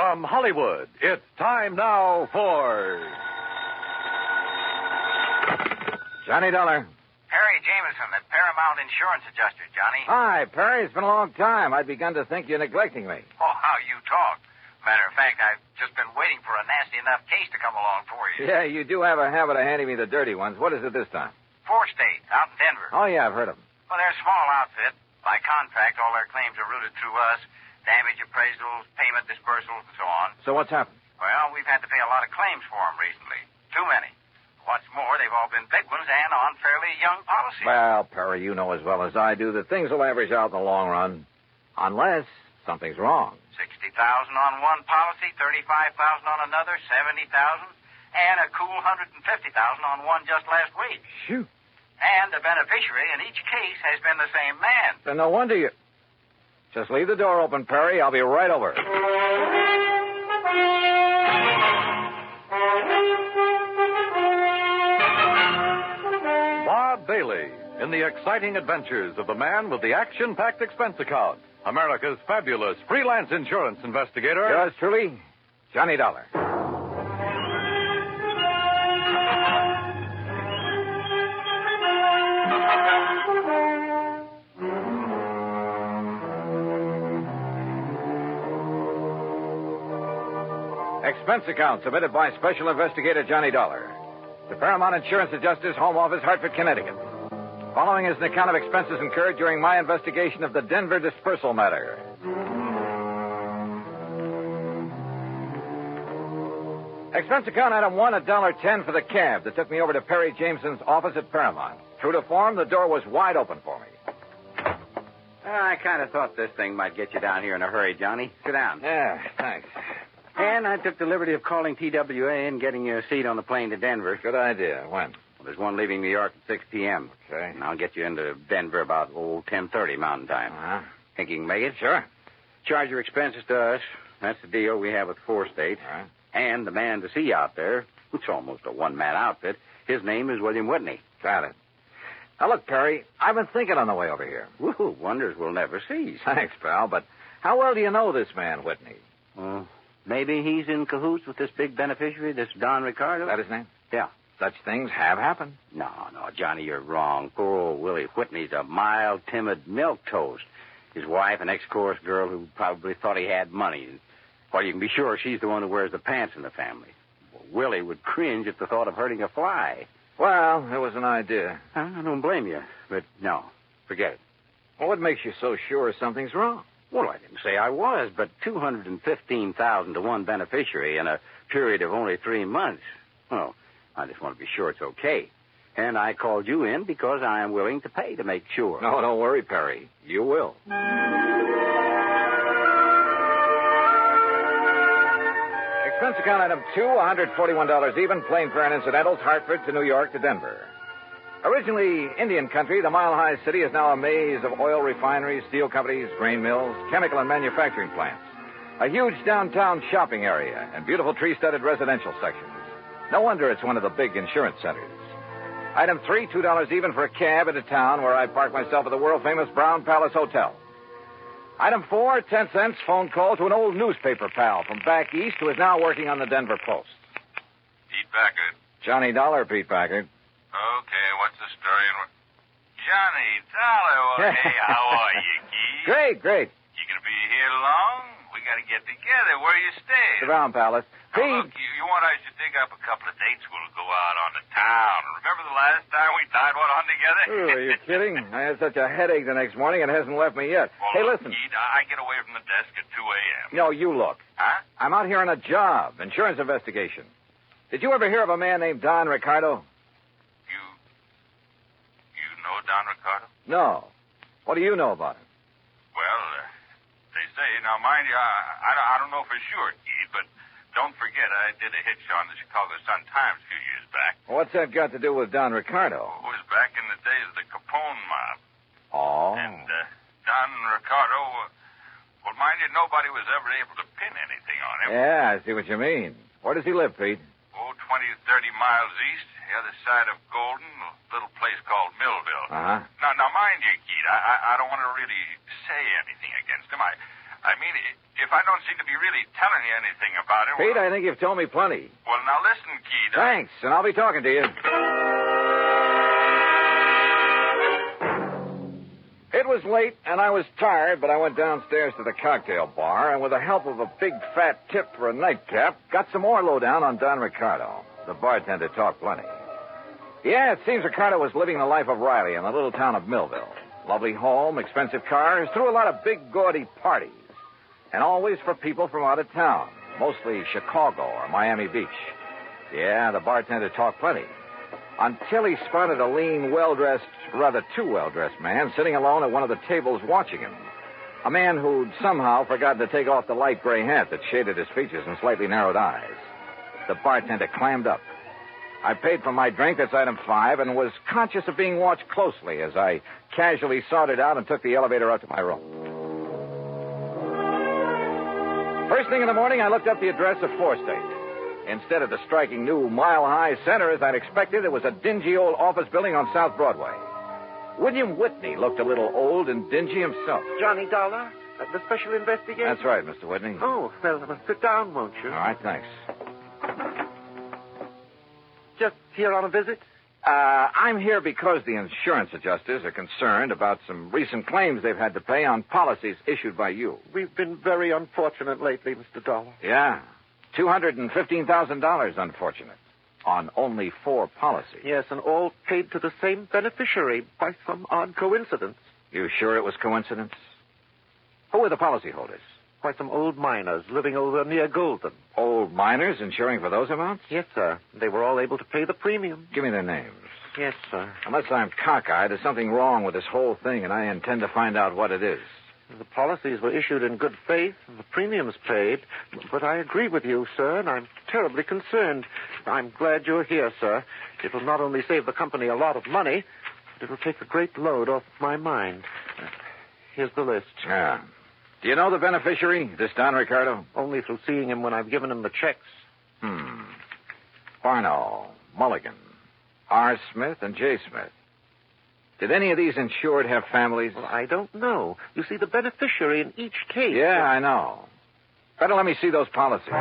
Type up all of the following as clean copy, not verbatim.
From Hollywood, it's time now for... Johnny Dollar. Perry Jameson, the Paramount Insurance Adjuster, Johnny. Hi, Perry. It's been a long time. I'd begun to think you're neglecting me. Oh, how you talk. Matter of fact, I've just been waiting for a nasty enough case to come along for you. Yeah, you do have a habit of handing me the dirty ones. What is it this time? 4 states, out in Denver. Oh, yeah, I've heard of them. Well, they're a small outfit. By contract, all their claims are routed through us. Damage appraisals, payment disbursals, and so on. So what's happened? Well, we've had to pay a lot of claims for them recently. Too many. What's more, they've all been big ones and on fairly young policies. Well, Perry, you know as well as I do that things will average out in the long run. Unless something's wrong. $60,000 on one policy, $35,000 on another, $70,000, and a cool $150,000 on one just last week. Shoot. And the beneficiary in each case has been the same man. Then no wonder you... Just leave the door open, Perry. I'll be right over. Bob Bailey in the exciting adventures of the man with the action-packed expense account. America's fabulous freelance insurance investigator. Yours truly, Johnny Dollar. Expense account submitted by Special Investigator Johnny Dollar. The Paramount Insurance Adjuster's Home Office, Hartford, Connecticut. Following is an account of expenses incurred during my investigation of the Denver dispersal matter. Expense account item 1, $1.10 for the cab that took me over to Perry Jameson's office at Paramount. True to form, the door was wide open for me. I kind of thought this thing might get you down here in a hurry, Johnny. Sit down. Yeah, thanks. And I took the liberty of calling TWA and getting you a seat on the plane to Denver. Good idea. When? Well, there's one leaving New York at 6 p.m. Okay. And I'll get you into Denver about, 10:30 Mountain Time. Uh-huh. Think you can make it? Sure. Charge your expenses to us. That's the deal we have with 4 states. All right. And the man to see you out there, it's almost a one-man outfit. His name is William Whitney. Got it. Now, look, Perry, I've been thinking on the way over here. Woo, wonders will never cease. Thanks, pal, but how well do you know this man, Whitney? Well, maybe he's in cahoots with this big beneficiary, this Don Ricardo? Is that his name? Yeah. Such things have happened. No, Johnny, you're wrong. Poor old Willie Whitney's a mild, timid milquetoast. His wife, an ex-chorus girl who probably thought he had money. Well, you can be sure she's the one who wears the pants in the family. Well, Willie would cringe at the thought of hurting a fly. Well, it was an idea. I don't blame you, but no, forget it. Well, what makes you so sure something's wrong? Well, I didn't say I was, but $215,000 to one beneficiary in a period of only 3 months. Well, I just want to be sure it's okay. And I called you in because I am willing to pay to make sure. No, don't worry, Perry. You will. Expense account item 2, $141 even, plane fare and incidentals, Hartford to New York to Denver. Originally Indian country, the mile-high city is now a maze of oil refineries, steel companies, grain mills, chemical and manufacturing plants. A huge downtown shopping area and beautiful tree-studded residential sections. No wonder it's one of the big insurance centers. Item 3, $2 even for a cab into town where I park myself at the world-famous Brown Palace Hotel. Item 4, 10 cents phone call to an old newspaper pal from back east who is now working on the Denver Post. Pete Packard. Johnny Dollar, Pete Packard. Okay, what's the story? Johnny Dollar, well, hey, how are you, Keith? Great. You gonna be here long? We gotta get together. Where you stay? The Brown Palace. Now, Pete. look, you want I should dig up a couple of dates? We'll go out on the town. Remember the last time we tied one on together? Oh, are you kidding? I had such a headache the next morning, it hasn't left me yet. Well, hey, look, listen. Keith, I get away from the desk at 2 a.m. No, you look. Huh? I'm out here on a job, insurance investigation. Did you ever hear of a man named Don Ricardo? You know Don Ricardo? No. What do you know about him? Well, they say, now mind you, I don't know for sure, Keith, but don't forget I did a hitch on the Chicago Sun-Times a few years back. What's that got to do with Don Ricardo? It was back in the days of the Capone mob. Oh. And Don Ricardo, well, mind you, nobody was ever able to pin anything on him. Yeah, I see what you mean. Where does he live, Pete? 20, 30 miles east, the other side of Golden, a little place called Millville. Uh-huh. Now, mind you, Keith, I don't want to really say anything against him. I mean, if I don't seem to be really telling you anything about it... Pete, I think you've told me plenty. Well, now listen, Keith. Thanks, and I'll be talking to you. It was late, and I was tired, but I went downstairs to the cocktail bar, and with the help of a big fat tip for a nightcap, got some more lowdown on Don Ricardo. The bartender talked plenty. Yeah, it seems Ricardo was living the life of Riley in the little town of Millville. Lovely home, expensive cars, threw a lot of big, gaudy parties. And always for people from out of town, mostly Chicago or Miami Beach. Yeah, the bartender talked plenty. Until he spotted a lean, well-dressed, rather too well-dressed man sitting alone at one of the tables watching him. A man who'd somehow forgotten to take off the light gray hat that shaded his features and slightly narrowed eyes. The bartender clammed up. I paid for my drink, that's item 5, and was conscious of being watched closely as I casually sorted out and took the elevator up to my room. First thing in the morning, I looked up the address of 4 State. Instead of the striking new mile-high center as I'd expected, it was a dingy old office building on South Broadway. William Whitney looked a little old and dingy himself. Johnny Dollar, the special investigator? That's right, Mr. Whitney. Oh, well, sit down, won't you? All right, thanks. Just here on a visit? I'm here because the insurance adjusters are concerned about some recent claims they've had to pay on policies issued by you. We've been very unfortunate lately, Mr. Dollar. Yeah. $215,000, unfortunate. On only 4 policies. Yes, and all paid to the same beneficiary by some odd coincidence. You sure it was coincidence? Who were the policyholders? Why, some old miners living over near Golden. Old miners insuring for those amounts? Yes, sir. They were all able to pay the premium. Give me their names. Yes, sir. Unless I'm cockeyed, there's something wrong with this whole thing, and I intend to find out what it is. The policies were issued in good faith, and the premiums paid. But I agree with you, sir, and I'm terribly concerned. I'm glad you're here, sir. It will not only save the company a lot of money, but it will take a great load off my mind. Here's the list. Yeah. Do you know the beneficiary, this Don Ricardo? Only through seeing him when I've given him the checks. Barno, Mulligan, R. Smith, and J. Smith. Did any of these insured have families? Well, I don't know. You see, the beneficiary in each case... Yeah, I know. Better let me see those policies.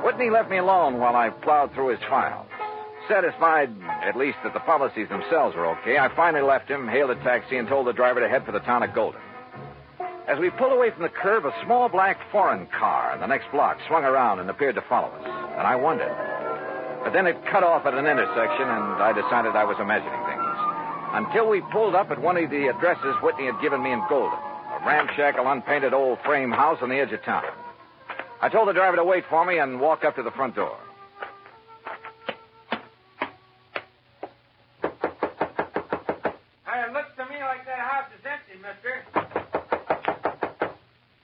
Whitney left me alone while I plowed through his files. Satisfied, at least, that the policies themselves were okay, I finally left him, hailed a taxi, and told the driver to head for the town of Golden. As we pulled away from the curb, a small black foreign car in the next block swung around and appeared to follow us, and I wondered. But then it cut off at an intersection, and I decided I was imagining things. Until we pulled up at one of the addresses Whitney had given me in Golden, a ramshackle, unpainted old frame house on the edge of town. I told the driver to wait for me and walk up to the front door. It looks to me like that house is empty, mister.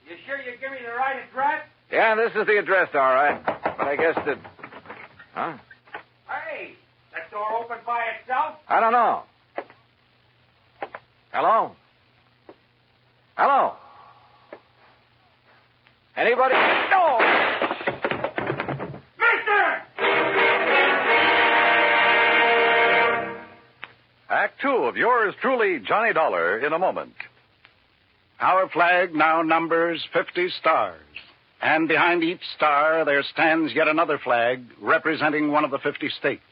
You sure you give me the right address? Yeah, this is the address, all right. But I guess that... Huh? Hey, that door open by itself? I don't know. Hello? Hello? Anybody? No! Mister! Act 2 of yours truly, Johnny Dollar, in a moment. Our flag now numbers 50 stars. And behind each star there stands yet another flag representing one of the 50 states.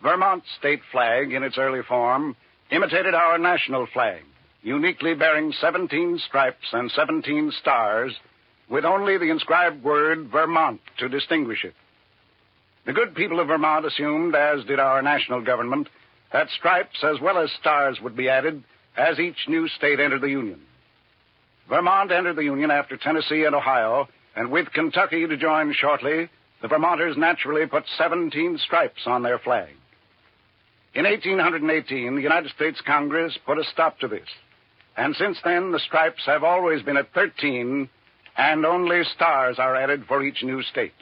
Vermont's state flag, in its early form, imitated our national flag, uniquely bearing 17 stripes and 17 stars, with only the inscribed word Vermont to distinguish it. The good people of Vermont assumed, as did our national government, that stripes as well as stars would be added as each new state entered the Union. Vermont entered the Union after Tennessee and Ohio, and with Kentucky to join shortly, the Vermonters naturally put 17 stripes on their flag. In 1818, the United States Congress put a stop to this, and since then the stripes have always been at 13, and only stars are added for each new state.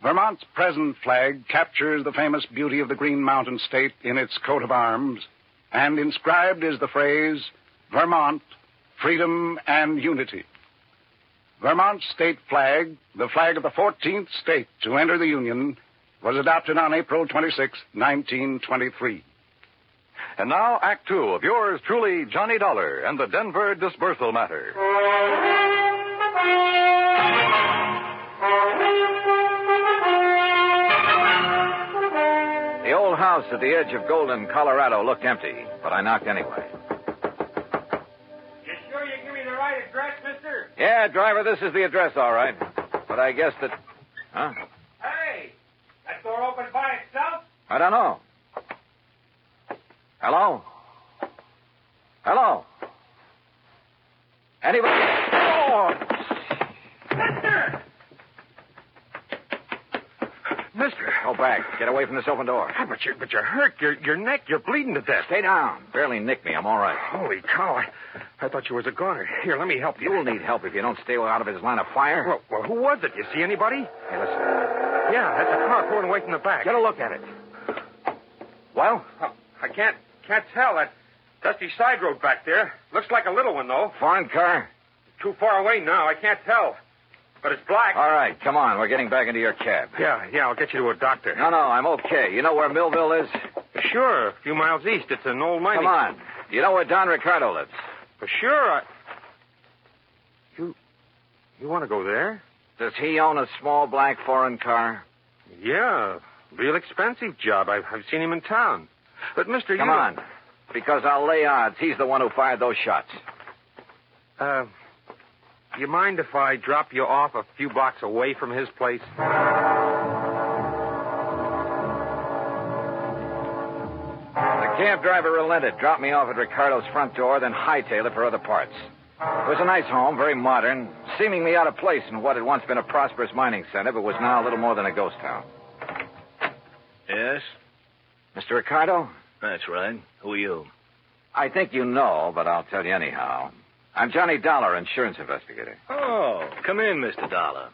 Vermont's present flag captures the famous beauty of the Green Mountain State in its coat of arms, and inscribed is the phrase, Vermont, Freedom and Unity. Vermont's state flag, the flag of the 14th state to enter the Union, was adopted on April 26, 1923. And now, Act Two of yours truly, Johnny Dollar and the Denver Disbursal Matter. The old house at the edge of Golden, Colorado looked empty, but I knocked anyway. You sure you give me the right address, mister? Yeah, driver, this is the address, all right. But I guess that... Huh? Hey, that door open by itself? I don't know. Hello? Hello? Anybody? Oh! Mister. Go back. Get away from this open door. Ah, but you're hurt. Your neck, you're bleeding to death. Stay down. Barely nicked me. I'm all right. Holy cow. I thought you was a goner. Here, let me help you. You'll need help if you don't stay out of his line of fire. Well, who was it? You see anybody? Hey, listen. Yeah, that's a car pulling away from the back. Get a look at it. Well? I can't tell. That dusty side road back there. Looks like a little one, though. Foreign car? Too far away now. I can't tell. But it's black. All right, come on. We're getting back into your cab. Yeah, I'll get you to a doctor. No, I'm okay. You know where Millville is? Sure, a few miles east. It's an old mining... Come on. You know where Don Ricardo lives? For sure. You want to go there? Does he own a small black foreign car? Yeah, real expensive job. I've seen him in town. But, mister, Come on, because I'll lay odds he's the one who fired those shots. You mind if I drop you off a few blocks away from his place? The cab driver relented, dropped me off at Ricardo's front door, then hightailed it for other parts. It was a nice home, very modern, seemingly out of place in what had once been a prosperous mining center, but was now a little more than a ghost town. Yes? Mr. Ricardo? That's right. Who are you? I think you know, but I'll tell you anyhow. I'm Johnny Dollar, insurance investigator. Oh, come in, Mr. Dollar.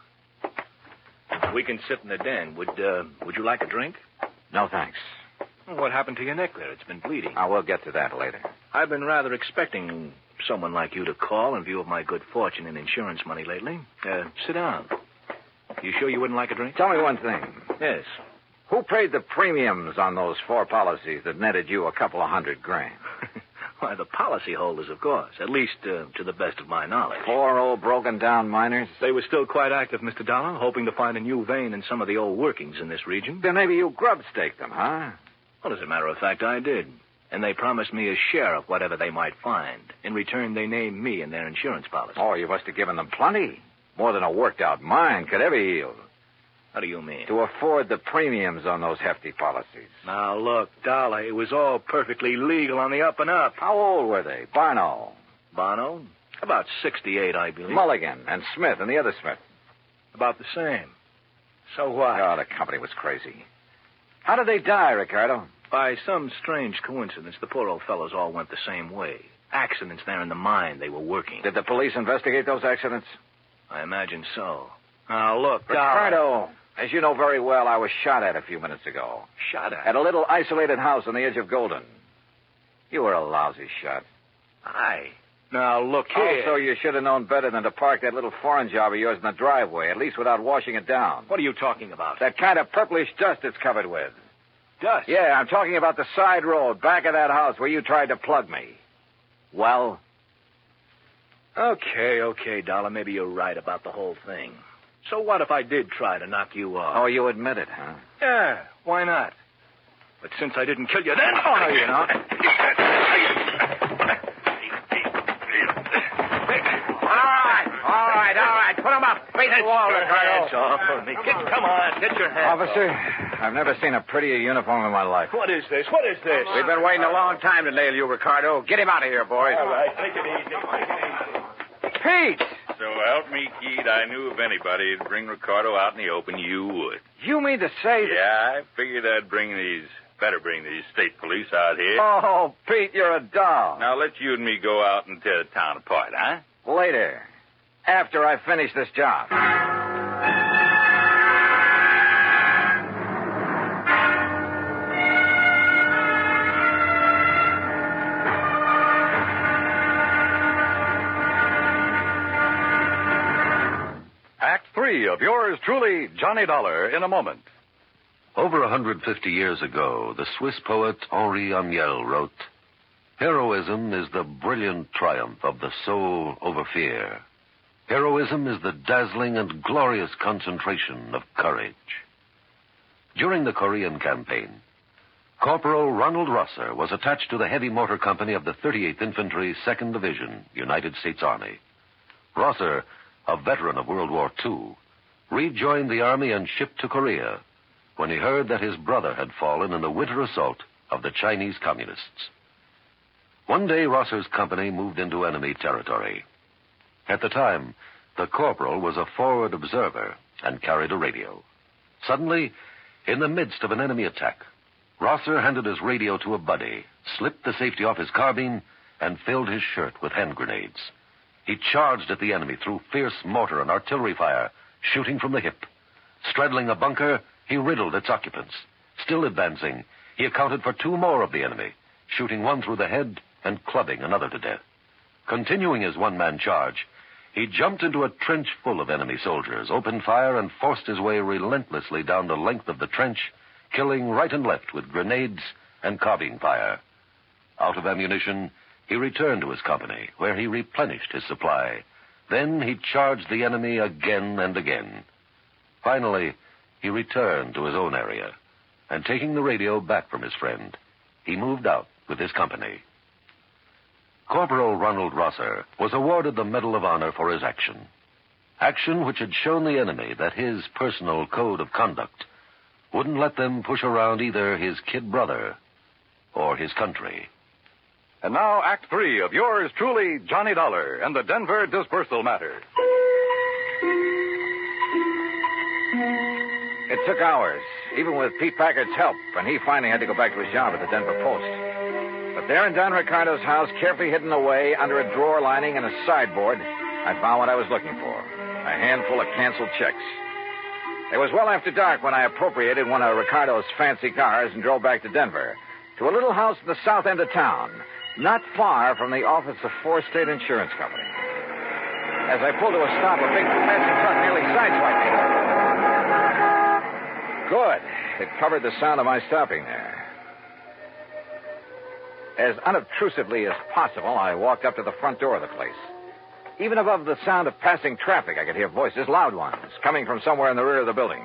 We can sit in the den. Would you like a drink? No, thanks. What happened to your neck there? It's been bleeding. I will get to that later. I've been rather expecting someone like you to call in view of my good fortune in insurance money lately. Sit down. You sure you wouldn't like a drink? Tell me one thing. Yes. Who paid the premiums on those 4 policies that netted you a couple of $100,000? Why, the policyholders, of course. At least to the best of my knowledge. 4 old broken-down miners? They were still quite active, Mr. Dollar, hoping to find a new vein in some of the old workings in this region. Then maybe you grub-staked them, huh? Well, as a matter of fact, I did. And they promised me a share of whatever they might find. In return, they named me in their insurance policy. Oh, you must have given them plenty. More than a worked-out mine could ever yield. How do you mean? To afford the premiums on those hefty policies. Now, look, Dollar, it was all perfectly legal on the up and up. How old were they? Barno? Bono? About 68, I believe. Mulligan and Smith and the other Smith? About the same. So what? Oh, the company was crazy. How did they die, Ricardo? By some strange coincidence, the poor old fellows all went the same way. Accidents there in the mine they were working. Did the police investigate those accidents? I imagine so. Now, look, Ricardo, as you know very well, I was shot at a few minutes ago. Shot at? At a little isolated house on the edge of Golden. You were a lousy shot. Aye. Now, look here. Also, you should have known better than to park that little foreign job of yours in the driveway, at least without washing it down. What are you talking about? That kind of purplish dust it's covered with. Dust? Yeah, I'm talking about the side road back of that house where you tried to plug me. Well? Okay, Dollar. Maybe you're right about the whole thing. So what if I did try to knock you off? Oh, you admit it, huh? Yeah, why not? But since I didn't kill you then... Oh, no, you're not. All right. Put him up. Face the wall, Ricardo. Hands off of me. Come on, get your hands Officer, off. I've never seen a prettier uniform in my life. What is this? We've been waiting a long time to nail you, Ricardo. Get him out of here, boys. All right, take it easy. Pete! So help me, Keith, I knew if anybody would bring Ricardo out in the open, you would. You mean to say that... Yeah, I figured I'd better bring these state police out here. Oh, Pete, you're a doll. Now let you and me go out and tear the town apart, huh? Later. After I finish this job. Act 3 of yours truly, Johnny Dollar, in a moment. Over 150 years ago, the Swiss poet Henri Amiel wrote, "Heroism is the brilliant triumph of the soul over fear. Heroism is the dazzling and glorious concentration of courage." During the Korean campaign, Corporal Ronald Rosser was attached to the heavy motor company of the 38th Infantry, 2nd Division, United States Army. Rosser, a veteran of World War II, rejoined the Army and shipped to Korea when he heard that his brother had fallen in the winter assault of the Chinese Communists. One day, Rosser's company moved into enemy territory. At the time, the corporal was a forward observer and carried a radio. Suddenly, in the midst of an enemy attack, Rosser handed his radio to a buddy, slipped the safety off his carbine, and filled his shirt with hand grenades. He charged at the enemy through fierce mortar and artillery fire, shooting from the hip. Straddling a bunker, he riddled its occupants. Still advancing, he accounted for 2 more of the enemy, shooting one through the head and clubbing another to death. Continuing his one-man charge, he jumped into a trench full of enemy soldiers, opened fire, and forced his way relentlessly down the length of the trench, killing right and left with grenades and carbine fire. Out of ammunition, he returned to his company, where he replenished his supply. Then he charged the enemy again and again. Finally, he returned to his own area, and taking the radio back from his friend, he moved out with his company. Corporal Ronald Rosser was awarded the Medal of Honor for his action. Action which had shown the enemy that his personal code of conduct wouldn't let them push around either his kid brother or his country. And now, Act 3 of yours truly, Johnny Dollar, and the Denver disbursal matter. It took hours, even with Pete Packard's help, and he finally had to go back to his job at the Denver Post. But there in Don Ricardo's house, carefully hidden away under a drawer lining and a sideboard, I found what I was looking for, a handful of canceled checks. It was well after dark when I appropriated one of Ricardo's fancy cars and drove back to Denver, to a little house in the south end of town, not far from the office of 4 State Insurance Company. As I pulled to a stop, a big fancy truck nearly sideswiped me. Good. It covered the sound of my stopping there. As unobtrusively as possible, I walked up to the front door of the place. Even above the sound of passing traffic, I could hear voices, loud ones, coming from somewhere in the rear of the building.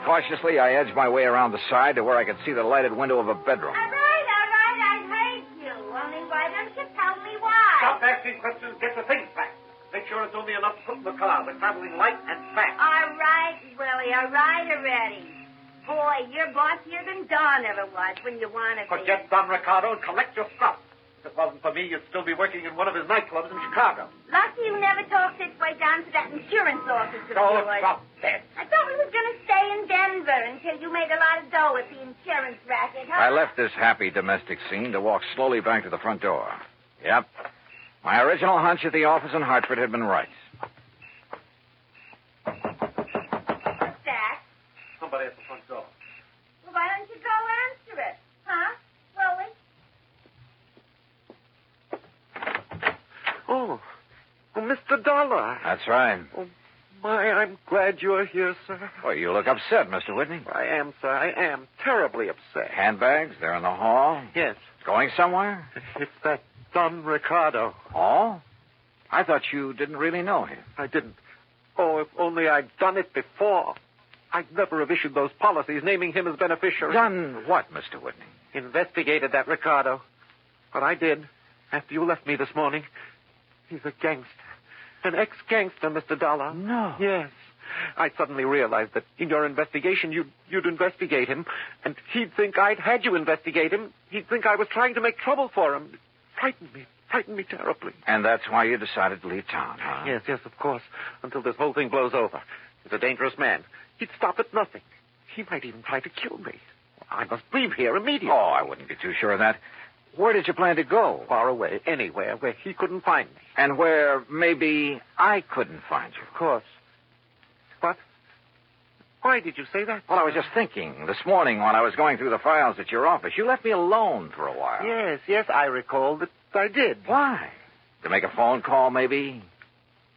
Cautiously, I edged my way around the side to where I could see the lighted window of a bedroom. All right, I heard you. Only why don't you tell me why? Stop asking questions. Get the things back. Make sure it's only enough to put in the car. We're traveling light and fast. All right, Willie. All right already. Boy, you're bossier than Don ever was when you want to be. Forget Don Ricardo and collect your stuff. If it wasn't for me, you'd still be working in one of his nightclubs in Chicago. Lucky you never talked this way down to that insurance office of Oh, yours. stop that. I thought we was going to stay in Denver until you made a lot of dough at the insurance racket, huh? I left this happy domestic scene to walk slowly back to the front door. Yep. My original hunch at the office in Hartford had been right. What's that? Somebody at the front door. Well, why don't you go answer it? Huh? Willie? Oh, Mr. Dollar. That's right. Oh, my, I'm glad you're here, sir. Well, you look upset, Mr. Whitney. I am, sir. I am terribly upset. Handbags? They're in the hall? Yes. Going somewhere? It's that Don Ricardo. Oh? I thought you didn't really know him. I didn't. Oh, if only I'd done it before. I'd never have issued those policies naming him as beneficiary. Done what, Mr. Whitney? Investigated that Ricardo. But I did, after you left me this morning. He's a gangster. An ex-gangster, Mr. Dollar. No. Yes. I suddenly realized that in your investigation, you'd investigate him, and he'd think I'd had you investigate him. He'd think I was trying to make trouble for him. It frightened me terribly. And that's why you decided to leave town, huh? Yes, of course, until this whole thing blows over. He's a dangerous man. He'd stop at nothing. He might even try to kill me. I must leave here immediately. Oh, I wouldn't be too sure of that. Where did you plan to go? Far away, anywhere where he couldn't find me. And where maybe I couldn't find you. Of course. What? Why did you say that? Well, I was just thinking. This morning when I was going through the files at your office, you left me alone for a while. Yes, I recall that I did. Why? To make a phone call, maybe?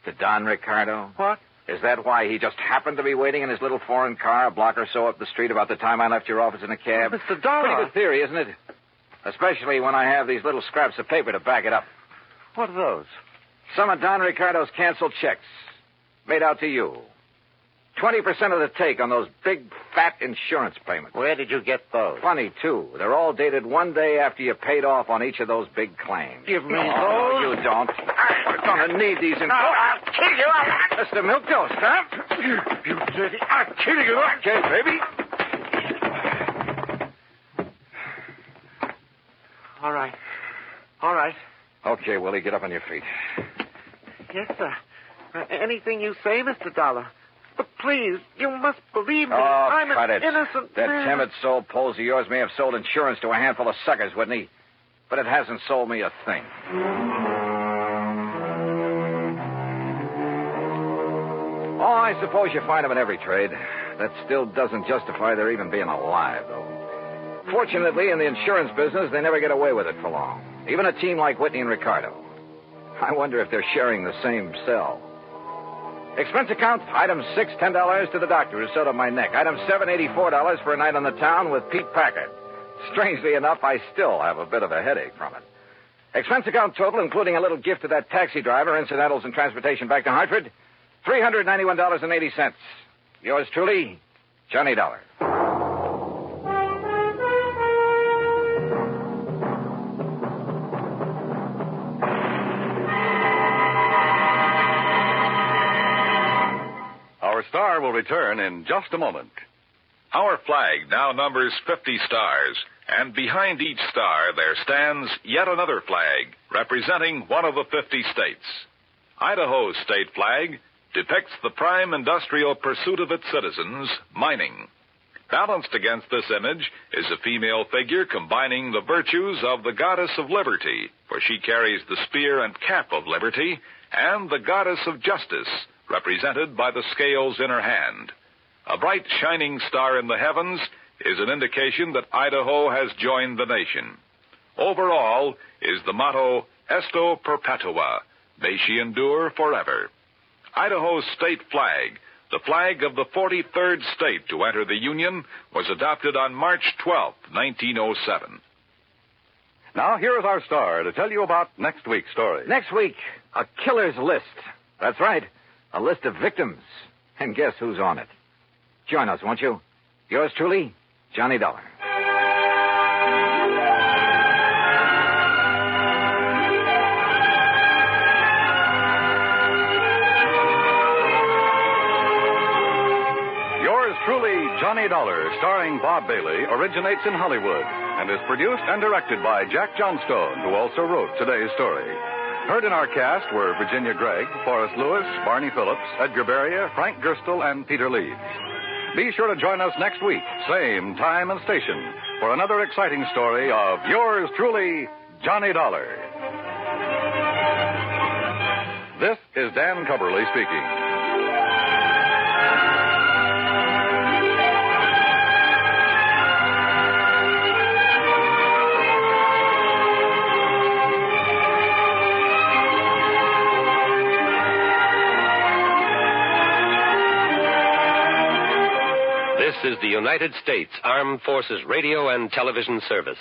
To Don Ricardo? What? Is that why he just happened to be waiting in his little foreign car a block or so up the street about the time I left your office in a cab? Oh, Mr. Dollar. Pretty good theory, isn't it? Especially when I have these little scraps of paper to back it up. What are those? Some of Don Ricardo's canceled checks. Made out to you. 20% of the take on those big, fat insurance payments. Where did you get those? Funny, too. They're all dated one day after you paid off on each of those big claims. Give me those. those. You don't. We're going to need these in... I'll kill you. Mr. Milktoast, huh? You dirty... I'll kill you. Okay, baby. All right. All right. Okay, Willie, get up on your feet. Yes, sir. Anything you say, Mr. Dollar. But please, you must believe me. Oh, I'm cut an it. innocent That man. timid soul Poles of yours may have sold insurance to a handful of suckers, wouldn't he? But it hasn't sold me a thing. Oh, I suppose you find them in every trade. That still doesn't justify their even being alive, though. Fortunately, in the insurance business, they never get away with it for long. Even a team like Whitney and Ricardo. I wonder if they're sharing the same cell. Expense account, item 6, $10 to the doctor who sewed up my neck. Item 7, $84 for a night on the town with Pete Packard. Strangely enough, I still have a bit of a headache from it. Expense account total, including a little gift to that taxi driver, incidentals and transportation back to Hartford, $391.80. Yours truly, Johnny Dollar. Our star will return in just a moment. Our flag now numbers 50 stars, and behind each star there stands yet another flag representing one of the 50 states. Idaho's state flag depicts the prime industrial pursuit of its citizens, mining. Balanced against this image is a female figure combining the virtues of the goddess of liberty, for she carries the spear and cap of liberty, and the goddess of justice, represented by the scales in her hand. A bright, shining star in the heavens is an indication that Idaho has joined the nation. Overall is the motto, Esto Perpetua, may she endure forever. Idaho's state flag, the flag of the 43rd state to enter the Union, was adopted on March 12, 1907. Now, here is our star to tell you about next week's story. Next week, a killer's list. That's right, a list of victims. And guess who's on it? Join us, won't you? Yours truly, Johnny Dollar. Yours truly, Johnny Dollar, starring Bob Bailey, originates in Hollywood and is produced and directed by Jack Johnstone, who also wrote today's story. Heard in our cast were Virginia Gregg, Forrest Lewis, Barney Phillips, Edgar Beria, Frank Gerstle, and Peter Leeds. Be sure to join us next week, same time and station, for another exciting story of yours truly, Johnny Dollar. This is Dan Cubberly speaking. This is the United States Armed Forces Radio and Television Service.